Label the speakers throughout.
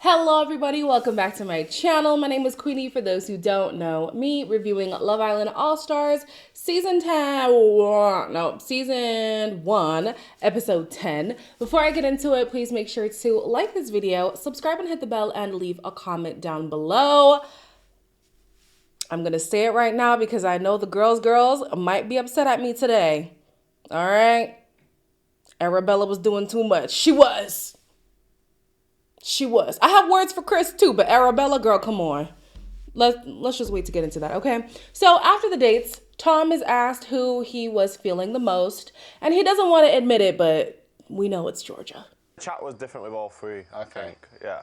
Speaker 1: Hello everybody, welcome back to my channel. My name is Queenie for those who don't know me, reviewing Love Island All-Stars season 1, episode 10. Before I get into it, please make sure to like this video, subscribe and hit the bell, and leave a comment down below. I'm gonna say it right now because I know the girls might be upset at me today. All right? Arabella was doing too much. She was. I have words for Chris too, but Arabella, girl, come on. Let's just wait to get into that, okay? So after the dates, Tom is asked who he was feeling the most, and he doesn't want to admit it, but we know it's Georgia.
Speaker 2: The chat was different with all three, I think. Yeah.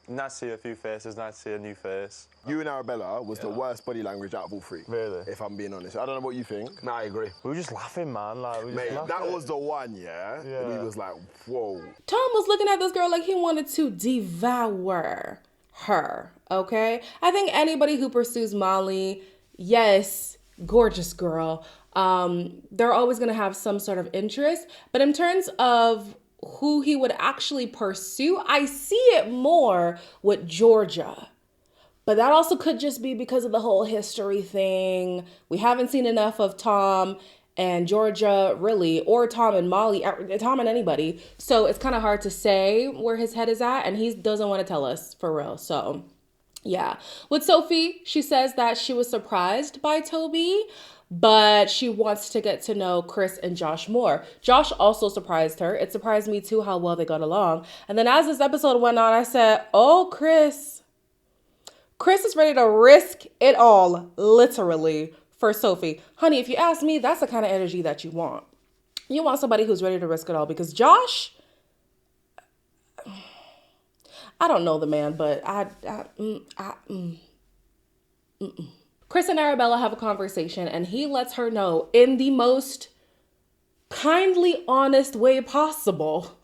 Speaker 2: Nice to see a few faces, nice to see a new face.
Speaker 3: You and Arabella was the worst body language out of all three.
Speaker 2: Really?
Speaker 3: If I'm being honest. I don't know what you think.
Speaker 2: Nah, I agree. We were just laughing, man. Like, we
Speaker 3: Mate,
Speaker 2: just
Speaker 3: that was the one, yeah? And he was like, whoa.
Speaker 1: Tom was looking at this girl like he wanted to devour her, okay? I think anybody who pursues Molly, yes, gorgeous girl, they're always gonna have some sort of interest. But in terms of who he would actually pursue, I see it more with Georgia. But that also could just be because of the whole history thing. We haven't seen enough of Tom and Georgia, really, or Tom and Molly, Tom and anybody. So it's kind of hard to say where his head is at, and he doesn't want to tell us for real. So yeah. With Sophie, she says that she was surprised by Toby, but she wants to get to know Chris and Josh more. Josh also surprised her. It surprised me too how well they got along. And then as this episode went on, I said, oh, Chris is ready to risk it all, literally, for Sophie. Honey, if you ask me, that's the kind of energy that you want. You want somebody who's ready to risk it all, because Josh, I don't know the man, but Chris and Arabella have a conversation, and he lets her know in the most kindly, honest way possible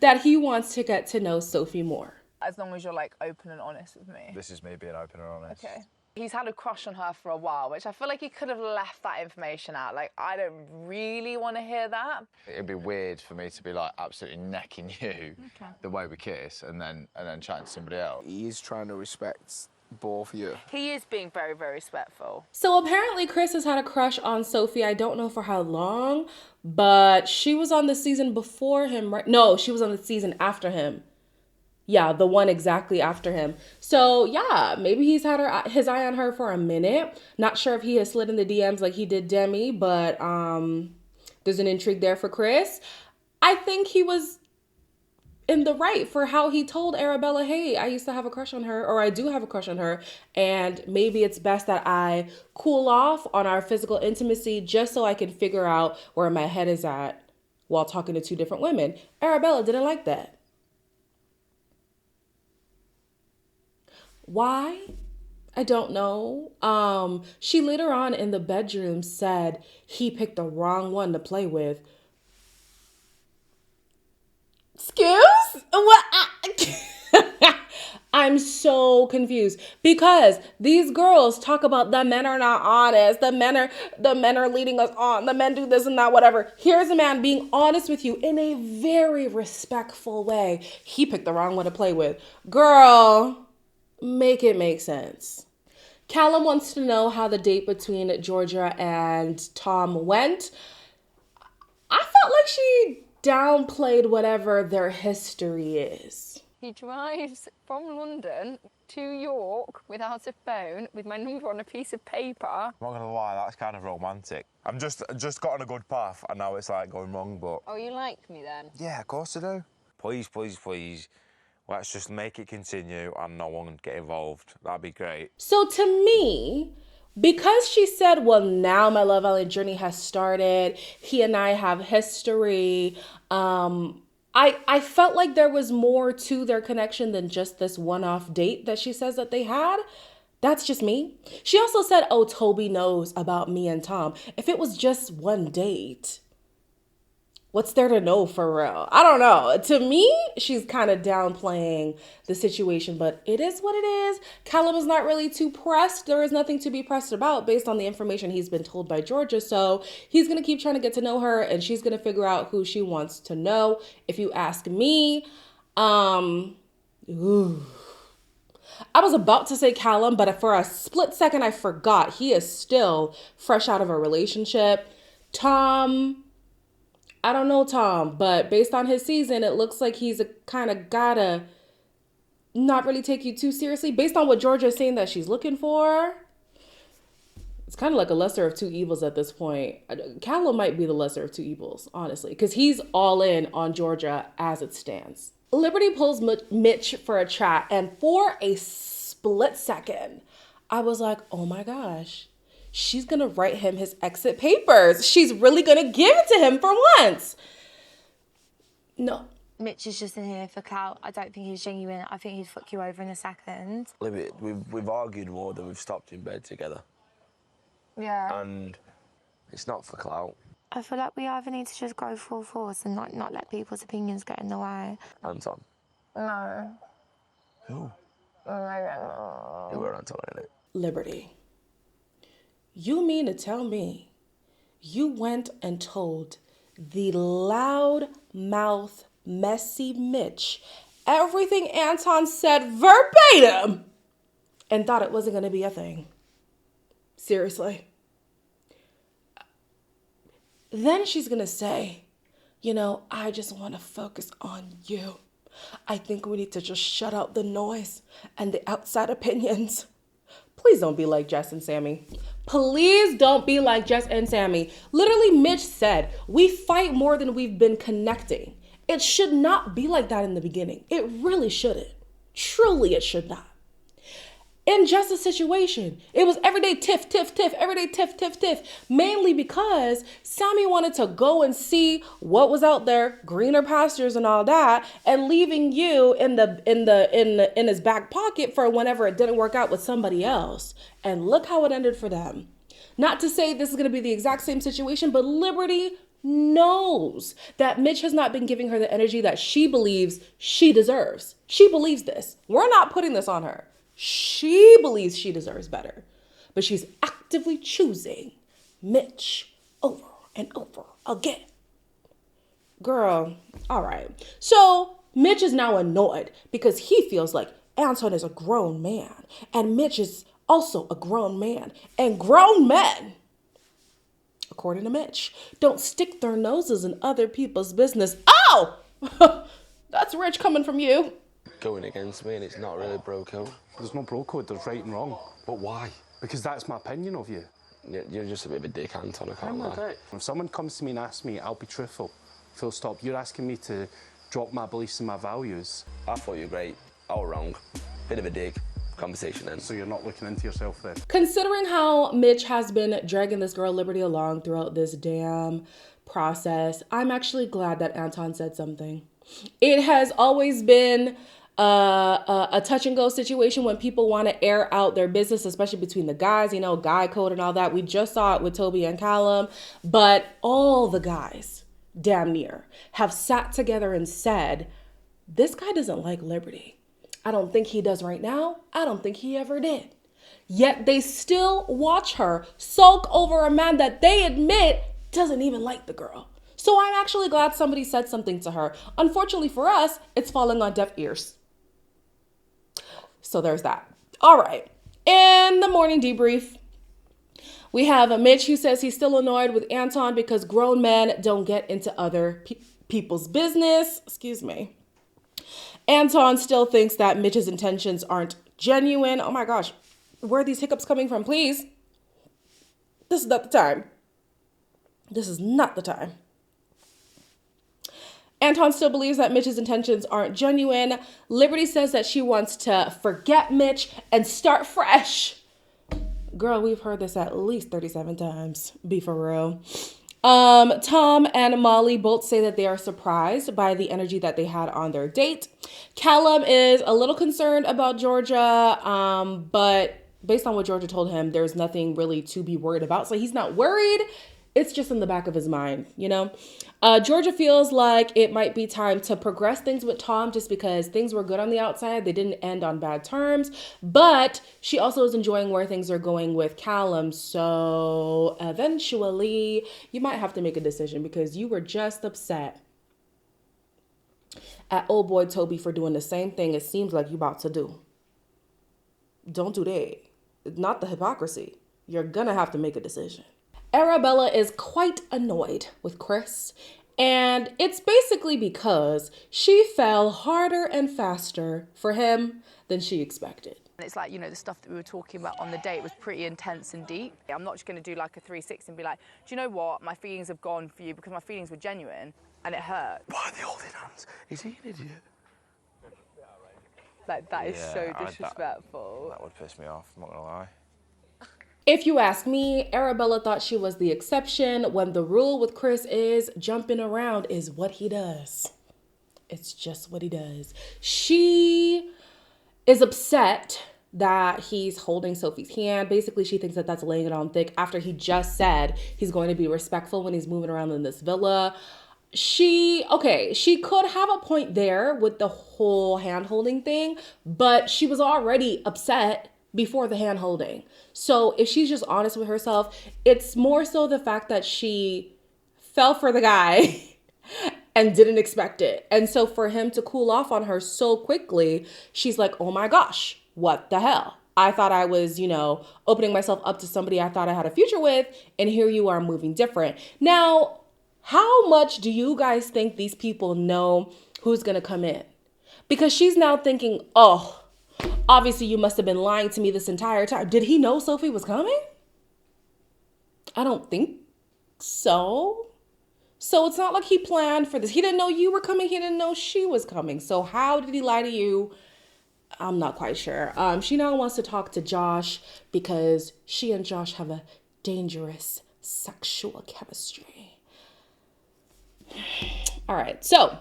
Speaker 1: that he wants to get to know Sophie more.
Speaker 4: As long as you're like open and honest with me.
Speaker 2: This is me being open and honest.
Speaker 4: Okay. He's had a crush on her for a while, which I feel like he could have left that information out. Like, I don't really want to hear that.
Speaker 5: It'd be weird for me to be like absolutely necking you the way we kiss and then chatting to somebody else.
Speaker 6: He's trying to respect both of you.
Speaker 4: He is being very, very respectful.
Speaker 1: So apparently Chris has had a crush on Sophie. I don't know for how long, but she was on the season before him, right? No, she was on the season after him. Yeah, the one exactly after him. So yeah, maybe he's had his eye on her for a minute. Not sure if he has slid in the DMs like he did Demi, but there's an intrigue there for Chris. I think he was in the right for how he told Arabella, hey, I used to have a crush on her, or I do have a crush on her, and maybe it's best that I cool off on our physical intimacy just so I can figure out where my head is at while talking to two different women. Arabella didn't like that. Why? I don't know. She later on in the bedroom said he picked the wrong one to play with. Excuse? What? I'm so confused because these girls talk about the men are not honest. The men are leading us on. The men do this and that, whatever. Here's a man being honest with you in a very respectful way. He picked the wrong one to play with. Girl, make it make sense. Callum wants to know how the date between Georgia and Tom went. I felt like she downplayed whatever their history is.
Speaker 7: He drives from London to York without a phone, with my number on a piece of paper.
Speaker 2: I'm not gonna lie, that's kind of romantic. I'm just got on a good path, and now it's like going wrong, but...
Speaker 7: Oh, you like me then?
Speaker 2: Yeah, of course I do. Please, please, please. Let's just make it continue and no one get involved. That'd be great.
Speaker 1: So to me, because she said, well, now my Love Island journey has started, he and I have history, I felt like there was more to their connection than just this one-off date that she says that they had. That's just me. She also said, oh, Toby knows about me and Tom. If it was just one date, what's there to know for real? I don't know. To me, she's kind of downplaying the situation, but it is what it is. Callum is not really too pressed. There is nothing to be pressed about based on the information he's been told by Georgia. So he's going to keep trying to get to know her, and she's going to figure out who she wants to know. If you ask me, Ooh. I was about to say Callum, but for a split second, I forgot. He is still fresh out of a relationship. Tom, I don't know Tom, but based on his season, it looks like he's a kind of gotta not really take you too seriously. Based on what Georgia is saying that she's looking for, it's kind of like a lesser of two evils at this point. Callum might be the lesser of two evils, honestly, because he's all in on Georgia as it stands. Liberty pulls Mitch for a chat, and for a split second, I was like, oh my gosh, she's gonna write him his exit papers. She's really gonna give it to him for once. No.
Speaker 8: Mitch is just in here for clout. I don't think he's genuine. I think he'd fuck you over in a second.
Speaker 9: Libby, we've argued more than we've stopped in bed together.
Speaker 8: Yeah.
Speaker 9: And it's not for clout.
Speaker 8: I feel like we either need to just go full force and not let people's opinions get in the way.
Speaker 9: Anton.
Speaker 8: No.
Speaker 9: Who?
Speaker 8: Maybe not.
Speaker 9: Who are Anton in it?
Speaker 1: Liberty. You mean to tell me you went and told the loud mouth, messy Mitch everything Anton said verbatim and thought it wasn't going to be a thing? Seriously. Then she's going to say, you know, I just want to focus on you. I think we need to just shut out the noise and the outside opinions. Please don't be like Jess and Sammy. Please don't be like Jess and Sammy. Literally, Mitch said, we fight more than we've been connecting. It should not be like that in the beginning. It really shouldn't. Truly, it should not. In Jess's situation, it was everyday tiff, tiff, tiff, everyday tiff, tiff, tiff, mainly because Sammy wanted to go and see what was out there, greener pastures and all that, and leaving you in his back pocket for whenever it didn't work out with somebody else. And look how it ended for them. Not to say this is going to be the exact same situation, but Liberty knows that Mitch has not been giving her the energy that she believes she deserves. She believes this. We're not putting this on her. She believes she deserves better, but she's actively choosing Mitch over and over again. Girl, all right. So Mitch is now annoyed because he feels like Anton is a grown man and Mitch is also a grown man, and grown men, according to Mitch, don't stick their noses in other people's business. Oh, that's rich coming from you.
Speaker 9: Going against me and it's not really bro code.
Speaker 10: There's no bro code, there's right and wrong.
Speaker 9: But why?
Speaker 10: Because that's my opinion of you.
Speaker 9: You're just a bit of a dick, Anton, I can't lie.
Speaker 10: If someone comes to me and asks me, I'll be truthful. Full stop. You're asking me to drop my beliefs and my values.
Speaker 9: I thought you were great. I was wrong. Bit of a dick. Conversation then.
Speaker 10: So you're not looking into yourself then?
Speaker 1: Considering how Mitch has been dragging this girl Liberty along throughout this damn process, I'm actually glad that Anton said something. It has always been a touch and go situation when people want to air out their business, especially between the guys, you know, guy code and all that. We just saw it with Toby and Callum, but all the guys, damn near, have sat together and said, this guy doesn't like Liberty. I don't think he does right now. I don't think he ever did. Yet they still watch her sulk over a man that they admit doesn't even like the girl. So I'm actually glad somebody said something to her. Unfortunately for us, it's falling on deaf ears. So there's that. All right. In the morning debrief, we have a Mitch who says he's still annoyed with Anton because grown men don't get into other people's business. Excuse me. Anton still thinks that Mitch's intentions aren't genuine. Oh my gosh. Where are these hiccups coming from, please? This is not the time. This is not the time. Anton still believes that Mitch's intentions aren't genuine. Liberty says that she wants to forget Mitch and start fresh. Girl, we've heard this at least 37 times. Be for real. Tom and Molly both say that they are surprised by the energy that they had on their date. Callum is a little concerned about Georgia, but based on what Georgia told him, there's nothing really to be worried about. So he's not worried. It's just in the back of his mind, you know? Georgia feels like it might be time to progress things with Tom just because things were good on the outside. They didn't end on bad terms, but she also is enjoying where things are going with Callum. So eventually you might have to make a decision because you were just upset at old boy Toby for doing the same thing it seems like you about to do. Don't do that. Not the hypocrisy. You're gonna have to make a decision. Arabella is quite annoyed with Chris, and it's basically because she fell harder and faster for him than she expected.
Speaker 4: It's like, you know, the stuff that we were talking about on the date was pretty intense and deep. I'm not just going to do like a 360 and be like, do you know what? My feelings have gone for you because my feelings were genuine and it hurt.
Speaker 9: Why are they holding hands? Is he an idiot?
Speaker 4: Like, that is so disrespectful.
Speaker 2: That would piss me off, I'm not gonna lie.
Speaker 1: If you ask me, Arabella thought she was the exception when the rule with Chris is jumping around is what he does. It's just what he does. She is upset that he's holding Sophie's hand. Basically, she thinks that that's laying it on thick after he just said he's going to be respectful when he's moving around in this villa. She could have a point there with the whole hand-holding thing, but she was already upset before the hand-holding. So if she's just honest with herself, it's more so the fact that she fell for the guy and didn't expect it. And so for him to cool off on her so quickly, she's like, oh my gosh, what the hell? I thought I was, opening myself up to somebody I thought I had a future with, and here you are moving different. Now, how much do you guys think these people know who's gonna come in? Because she's now thinking, oh, obviously you must have been lying to me this entire time. Did he know Sophie was coming? I don't think so. So it's not like he planned for this. He didn't know you were coming. He didn't know she was coming. So how did he lie to you? I'm not quite sure. She now wants to talk to Josh because she and Josh have a dangerous sexual chemistry. All right, so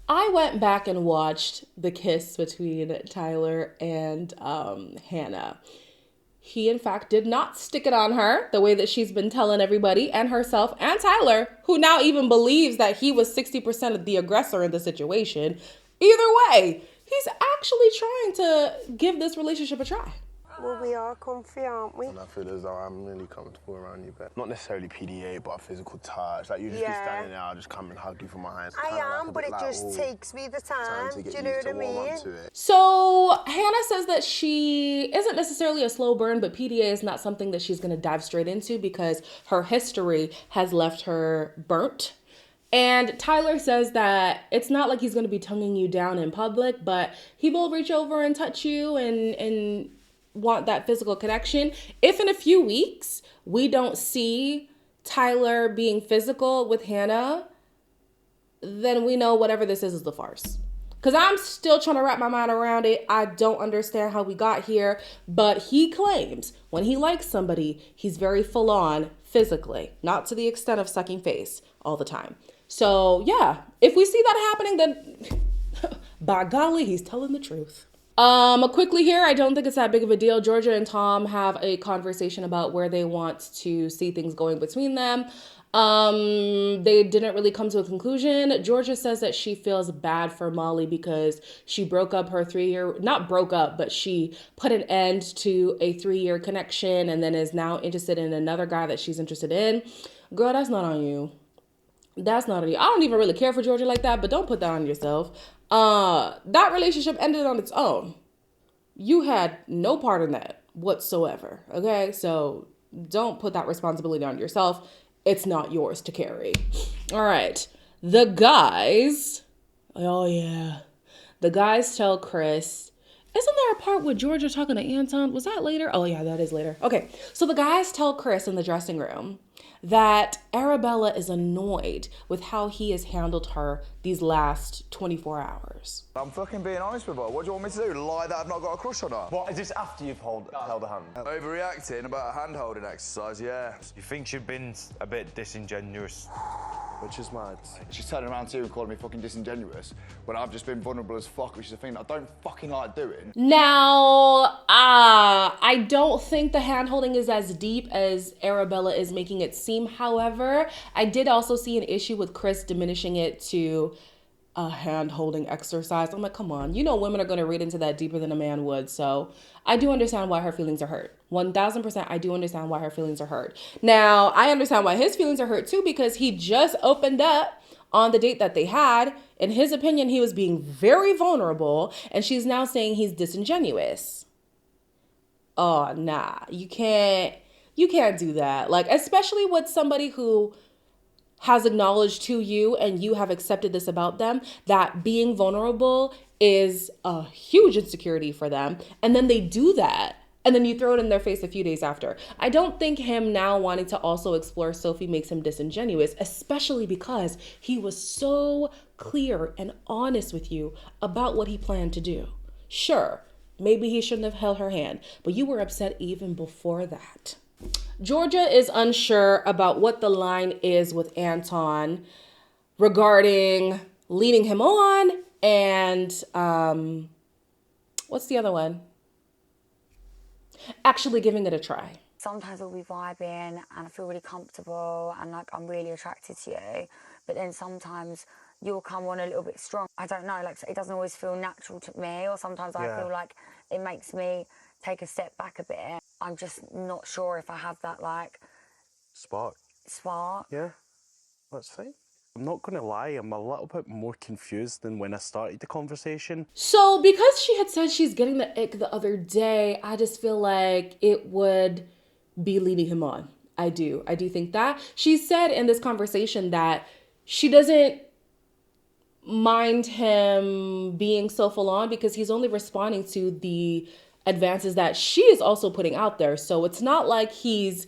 Speaker 1: I went back and watched the kiss between Tyler and Hannah. He, in fact, did not stick it on her the way that she's been telling everybody and herself and Tyler, who now even believes that he was 60% of the aggressor in the situation. Either way, he's actually trying to give this relationship a try.
Speaker 11: Well, we are comfy, aren't we?
Speaker 3: And I feel as though I'm really comfortable around you, but not necessarily PDA, but a physical touch. Like, you just be standing there, I'll just come and hug you from behind.
Speaker 11: I am, but it just takes me the time. Do you know what I mean?
Speaker 1: So Hannah says that she isn't necessarily a slow burn, but PDA is not something that she's going to dive straight into because her history has left her burnt. And Tyler says that it's not like he's going to be tonguing you down in public, but he will reach over and touch you and want that physical connection. If in a few weeks we don't see Tyler being physical with Hannah, then we know whatever this is a farce. Because I'm still trying to wrap my mind around it. I don't understand how we got here, but he claims when he likes somebody, he's very full on physically, not to the extent of sucking face all the time. So yeah, if we see that happening, then by golly, he's telling the truth. Quickly here, I don't think it's that big of a deal. Georgia and Tom have a conversation about where they want to see things going between them. They didn't really come to a conclusion. Georgia says that she feels bad for Molly because she broke up her not broke up, but she put an end to a 3-year connection and then is now interested in another guy that she's interested in. Girl, that's not on you. That's not on you. I don't even really care for Georgia like that, but don't put that on yourself. That relationship ended on its own. You had no part in that whatsoever, okay? So don't put that responsibility on yourself. It's not yours to carry. All right. The guys tell Chris, isn't there a part with Georgia talking to Anton? Was that later? Oh yeah, that is later. Okay. So the guys tell Chris in the dressing room that Arabella is annoyed with how he has handled her these last 24 hours.
Speaker 5: I'm fucking being honest with her. What do you want me to do? Lie that I've not got a crush on her?
Speaker 12: What, is this after you've held a hand?
Speaker 5: Overreacting about a hand-holding exercise, yeah.
Speaker 2: You think she's been a bit disingenuous?
Speaker 3: Which is mad.
Speaker 5: She's turning around to you and calling me fucking disingenuous when I've just been vulnerable as fuck, which is a thing that I don't fucking like doing.
Speaker 1: Now, I don't think the hand-holding is as deep as Arabella is making it seem. However, I did also see an issue with Chris diminishing it to a hand-holding exercise. I'm like, come on. You know women are going to read into that deeper than a man would. So I do understand why her feelings are hurt. 1000% I do understand why her feelings are hurt. Now, I understand why his feelings are hurt too, because he just opened up on the date that they had In his opinion, he was being very vulnerable, and she's now saying he's disingenuous. Oh, nah, you can't do that. Like, especially with somebody who has acknowledged to you and you have accepted this about them, that being vulnerable is a huge insecurity for them. And then they do that. And then you throw it in their face a few days after. I don't think him now wanting to also explore Sophie makes him disingenuous, especially because he was so clear and honest with you about what he planned to do. Sure, maybe he shouldn't have held her hand, but you were upset even before that. Georgia is unsure about what the line is with Anton regarding leading him on and what's the other one? Actually giving it a try.
Speaker 13: Sometimes we'll be vibing and I feel really comfortable and like I'm really attracted to you, but then sometimes you'll come on a little bit strong. I don't know, like it doesn't always feel natural to me, or sometimes I feel like it makes me take a step back a bit. I'm just not sure if I have that like
Speaker 3: Spark. Yeah, let's see.
Speaker 10: I'm not going to lie, I'm a little bit more confused than when I started the conversation.
Speaker 1: So because she had said she's getting the ick the other day, I just feel like it would be leading him on. I do think that. She said in this conversation that she doesn't mind him being so full on because he's only responding to the advances that she is also putting out there. So it's not like he's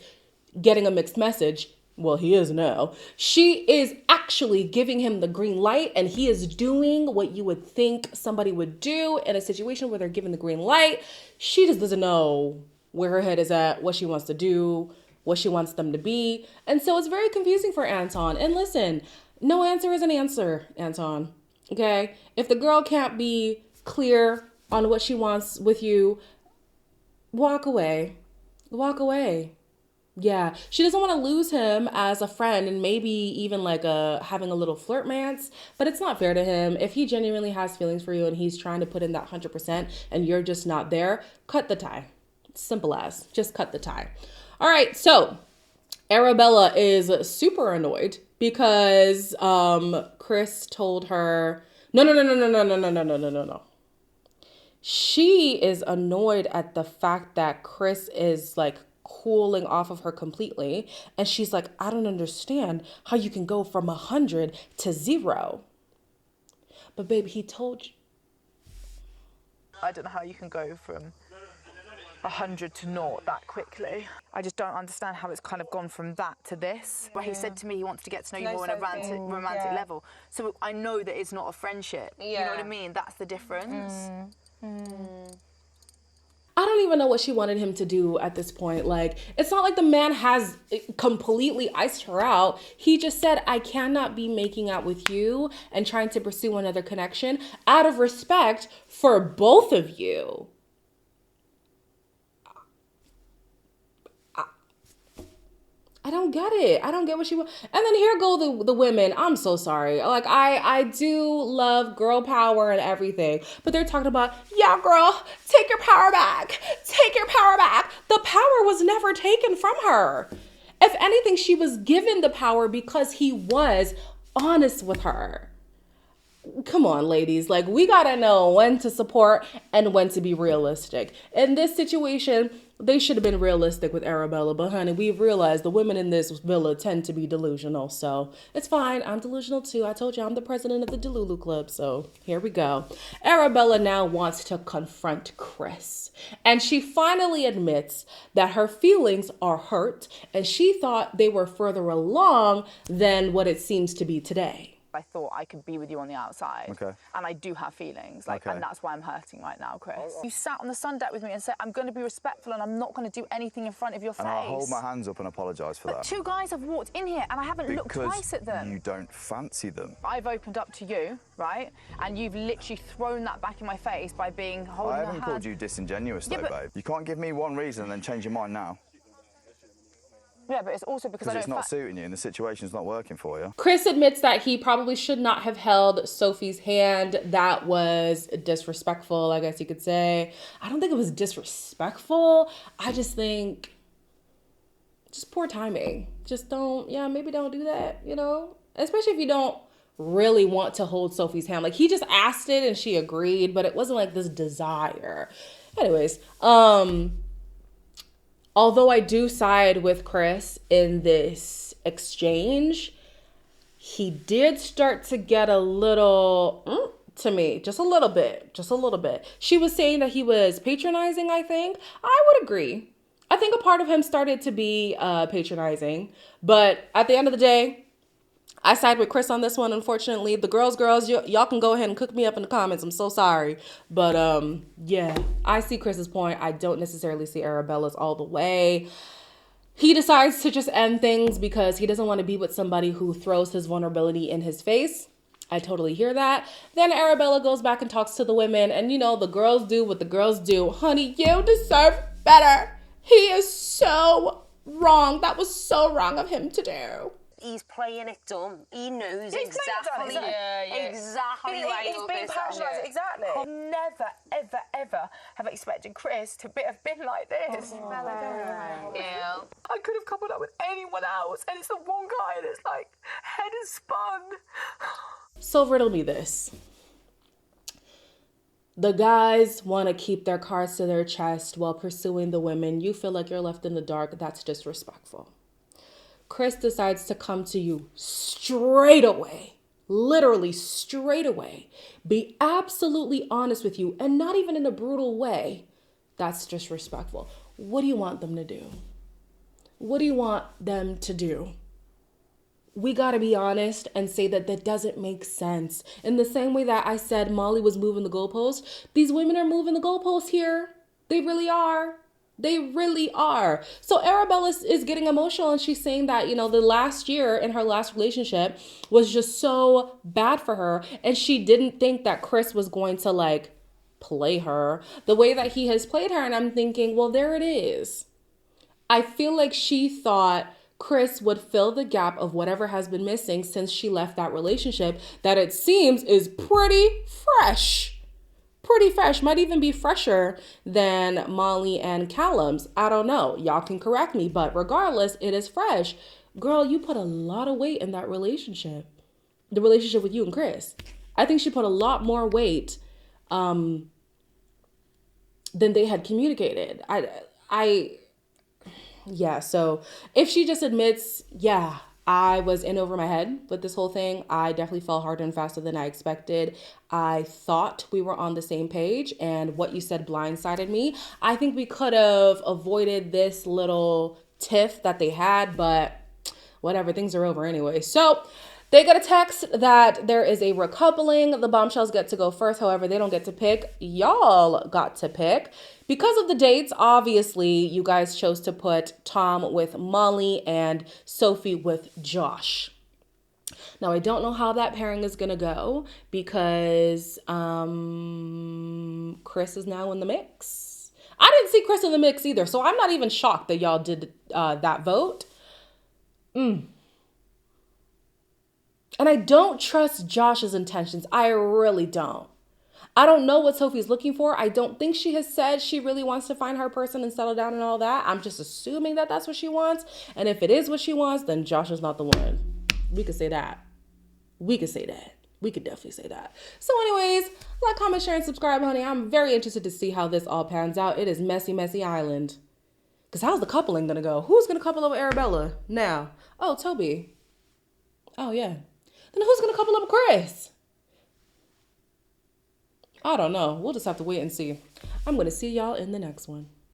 Speaker 1: getting a mixed message. Well, he is now. She is actually giving him the green light, and he is doing what you would think somebody would do in a situation where they're given the green light. She just doesn't know where her head is at, what she wants to do, what she wants them to be. And so it's very confusing for Anton. And listen, no answer is an answer, Anton. Okay? If the girl can't be clear on what she wants with you, walk away. Walk away. Yeah, she doesn't want to lose him as a friend and maybe even like having a little flirtmance, but it's not fair to him. If he genuinely has feelings for you and he's trying to put in that 100% and you're just not there, cut the tie. Simple as, just cut the tie. All right, so Arabella is super annoyed because Chris told her, no. She is annoyed at the fact that Chris is like cooling off of her completely. And she's like, I don't understand how you can go from 100 to 0. But baby, he told you.
Speaker 4: I don't know how you can go from 100 to 0 that quickly. I just don't understand how it's kind of gone from that to this. Where he said to me he wants to get to know you more on a romantic level. So I know that it's not a friendship. You know what I mean? That's the difference.
Speaker 1: I don't even know what she wanted him to do at this point. Like, it's not like the man has completely iced her out. He just said, I cannot be making out with you and trying to pursue another connection out of respect for both of you. I don't get it. I don't get what she wants. And then here go the women. I'm so sorry. Like, I do love girl power and everything. But they're talking about, yeah, girl, take your power back. Take your power back. The power was never taken from her. If anything, she was given the power because he was honest with her. Come on, ladies. Like, we gotta know when to support and when to be realistic. In this situation, they should have been realistic with Arabella, but honey, we've realized the women in this villa tend to be delusional, so it's fine. I'm delusional too. I told you I'm the president of the Delulu Club, so here we go. Arabella now wants to confront Chris, and she finally admits that her feelings are hurt, and she thought they were further along than what it seems to be today.
Speaker 4: I thought I could be with you on the outside.
Speaker 5: Okay.
Speaker 4: And I do have feelings. And that's why I'm hurting right now, Chris. You sat on the sun deck with me and said, I'm going to be respectful and I'm not going to do anything in front of your face.
Speaker 5: And I'll hold my hands up and apologise for that.
Speaker 4: Two guys have walked in here and I haven't looked twice at them.
Speaker 5: You don't fancy them.
Speaker 4: I've opened up to you, right? And you've literally thrown that back in my face by being holding
Speaker 5: I
Speaker 4: your
Speaker 5: haven't
Speaker 4: hand.
Speaker 5: called you disingenuous though, babe. You can't give me one reason and then change your mind now.
Speaker 4: Yeah, but it's also because
Speaker 5: it's not suiting you and the situation's not working for you.
Speaker 1: Chris admits that he probably should not have held Sophie's hand. That was disrespectful, I guess you could say. I don't think it was disrespectful. I just think just poor timing. Just maybe don't do that, you know? Especially if you don't really want to hold Sophie's hand. Like, he just asked it and she agreed, but it wasn't like this desire. Anyways, although I do side with Chris in this exchange, he did start to get a little to me, just a little bit. She was saying that he was patronizing, I think. I would agree. I think a part of him started to be patronizing, but at the end of the day, I side with Chris on this one. Unfortunately, the girls, y'all can go ahead and cook me up in the comments. I'm so sorry. But yeah, I see Chris's point. I don't necessarily see Arabella's all the way. He decides to just end things because he doesn't want to be with somebody who throws his vulnerability in his face. I totally hear that. Then Arabella goes back and talks to the women, and you know, the girls do what the girls do. Honey, you deserve better. He is so wrong. That was so wrong of him to do.
Speaker 11: He's playing it dumb. He knows
Speaker 4: He's
Speaker 11: exactly why
Speaker 4: he's being patronising. Exactly. I'll never, ever, ever have expected Chris to have been like this.
Speaker 11: Yeah.
Speaker 4: I could have coupled up with anyone else, and it's the one guy that's like, head is spun.
Speaker 1: So riddle me this. The guys want to keep their cards to their chest while pursuing the women. You feel like you're left in the dark. That's disrespectful. Chris decides to come to you straight away, literally straight away, be absolutely honest with you, and not even in a brutal way. That's disrespectful. What do you want them to do? What do you want them to do? We got to be honest and say that that doesn't make sense. In the same way that I said Molly was moving the goalpost, these women are moving the goalpost here. They really are. They really are. So Arabella is getting emotional, and she's saying that, you know, the last year in her last relationship was just so bad for her. And she didn't think that Chris was going to like play her the way that he has played her. And I'm thinking, well, there it is. I feel like she thought Chris would fill the gap of whatever has been missing since she left that relationship that it seems is pretty fresh. Pretty fresh, might even be fresher than Molly and Callum's. I don't know. Y'all can correct me, but regardless, it is fresh. Girl, you put a lot of weight in that relationship. The relationship with you and Chris. I think she put a lot more weight than they had communicated. Yeah, so if she just admits, yeah, I was in over my head with this whole thing. I definitely fell harder and faster than I expected. I thought we were on the same page, and what you said blindsided me. I think we could have avoided this little tiff that they had, but whatever, things are over anyway. So they get a text that there is a recoupling. The bombshells get to go first. However, they don't get to pick. Y'all got to pick. Because of the dates, obviously, you guys chose to put Tom with Molly and Sophie with Josh. Now, I don't know how that pairing is going to go because Chris is now in the mix. I didn't see Chris in the mix either, so I'm not even shocked that y'all did that vote. And I don't trust Josh's intentions. I really don't. I don't know what Sophie's looking for. I don't think she has said she really wants to find her person and settle down and all that. I'm just assuming that that's what she wants. And if it is what she wants, then Josh is not the one. We could say that. We could say that. We could definitely say that. So anyways, like, comment, share, and subscribe, honey. I'm very interested to see how this all pans out. It is messy, messy island. Because how's the coupling going to go? Who's going to couple up with Arabella now? Oh, Toby. Oh, yeah. Then who's going to couple up with Chris? I don't know. We'll just have to wait and see. I'm going to see y'all in the next one.